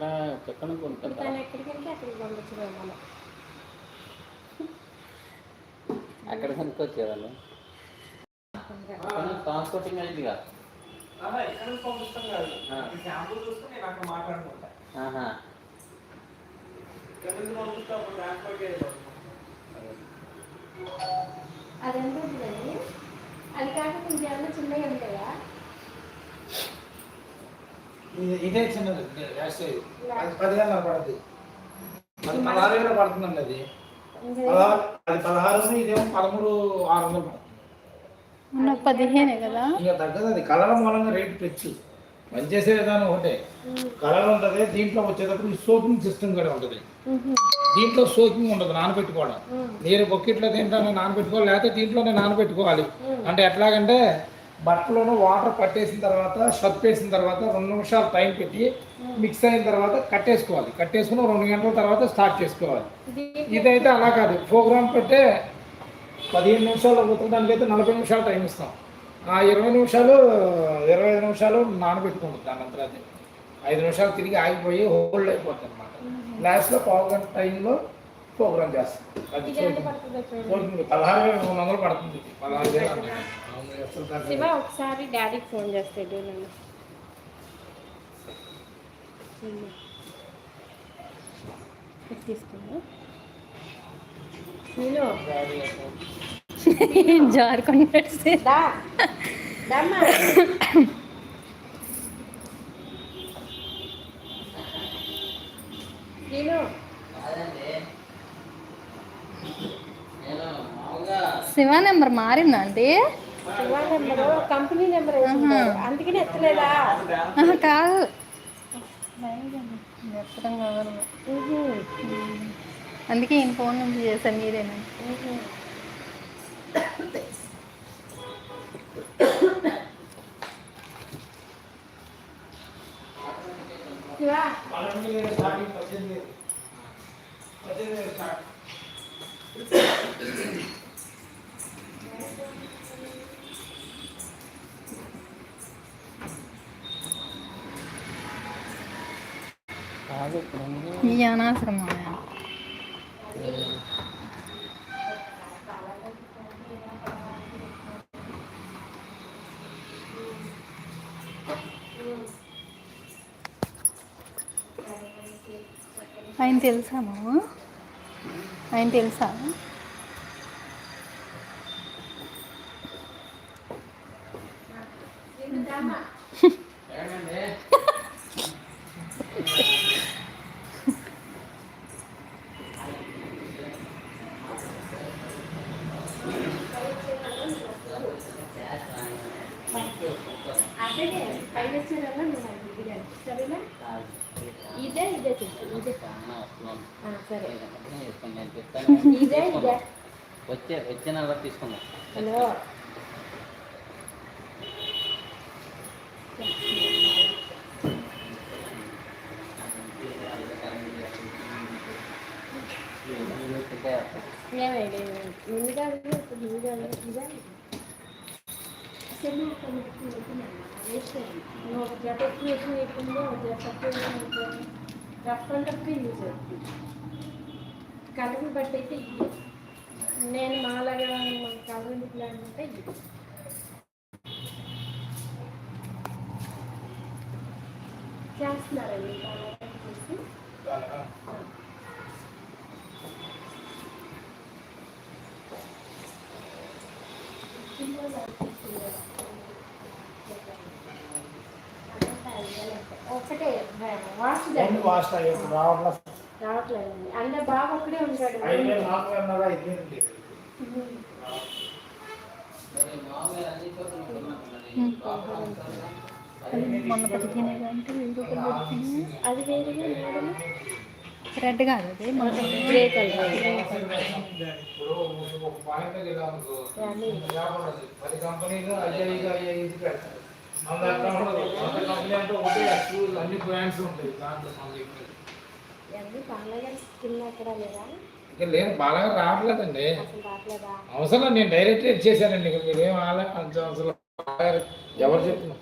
ఎక్కడ ఎక్కడ కొనుక్కుంటారు? తను ఎక్కడికి వెళ్తే అక్కడికి పంపించడం మనం. అక్కడ కొనుక్కొచ్చేవాళ్ళు. ట్రాన్స్పోర్టింగ్ అయిందిగా. ఇక్కడ పంపిస్తాం కాదు, శాంపుల్ చూసుకుని నేను అక్కడ మాట్లాడుకుంటా. ఇక్కడ నుంచి పంపిస్తే అప్పుడు ట్రాన్స్పోర్ట్ అదెంత ఉంటుందండి? అది కాకుండా ఇంకేమన్నా చిన్నగా ఉంటాయా? ఇదే చిన్నది గ్యాస్ అది 10,000 పడుతుంది, అది 16,000 పడుతుందండి. అది 16 ఇదేమో 13,600 పడుతుంది. 15 కదా. ఇంకా తగ్గదు, అది కలర్ మూలంగా రేటు పెంచు. పని చేసే విధానం ఒకటే, కలర్ ఉంటుంది. దీంట్లో వచ్చేటప్పుడు సోకింగ్ సిస్టమ్ కూడా ఉంటుంది. దీంట్లో సోకింగ్ ఉండదు, నానబెట్టుకోవడం. నేను బొక్కిట్లో దీంట్లోనే నానబెట్టుకోవాలి, లేకపోతే దీంట్లోనే నానబెట్టుకోవాలి. అంటే ఎట్లాగంటే బట్టలోనూ వాటర్ పట్టేసిన తర్వాత షర్ప్ వేసిన తర్వాత 2 నిమిషాలు టైం పెట్టి మిక్స్ అయిన తర్వాత కట్టేసుకోవాలి. కట్టేసుకుని 2 గంటల తర్వాత స్టార్ట్ చేసుకోవాలి. ఇదైతే అలా కాదు, ప్రోగ్రామ్ పెట్టే 15 నిమిషాలు ఉతకడానికి అయితే 40 నిమిషాలు టైం ఇస్తాం. ఆ 20 నిమిషాలు 25 నిమిషాలు నానబెట్టుకుంటుంది. దాని అంతా అది 5 నిమిషాలు తిరిగి ఆగిపోయి హోల్డ్ అయిపోతుంది అనమాట. లాస్ట్లో 1/2 గంట టైంలో ప్రోగ్రామ్ చేస్తాం. అది 16,300 పడుతుంది. 16,000. ఒకసారి డాడీకి ఫోన్ చేస్తాడు. తీసుకున్నా జారుకొని శివ నెంబర్ మారిందా అండి? శివ నెంబరు కంపెనీ నెంబర్ అందుకని ఎత్తలేదా? కాదు, ఎత్తడం కాదు. అందుకే ఈయన ఫోన్ నుంచి చేశాను. మీరేనా? ఈ అనవసరమా? ఆయన తెలుసాము? ఆయన తెలుసా? ఇదే ఇదే సరే, ఇదే ఇదే వచ్చే నెల తీసుకుందాం. హలో, ముందుగా ఒక జత ఎక్కువ వేసుకుందో ఒక జత తక్కువ రఫ్ అండ్ టఫ్ యూజ్ అవుతుంది. కలర్ బట్టి అయితే ఇది నేను మాలాగా కలర్ ప్లాన్ అంటే ఇది చేస్తున్నారండి. చూసి ఒకటే రావట్లేదండి. అందరు బాగా ఒక్కడే ఉంటాడు. మొన్న 15 అంటే అది వేరే రెడ్ కాదు, అది గ్రే కలర్. లేదు, బాగా రావట్లేదండి. అవసరం నేను డైరెక్ట్ ఇచ్చేసానండి. మీరేం అవసరం ఎవరు చెప్తున్నారు?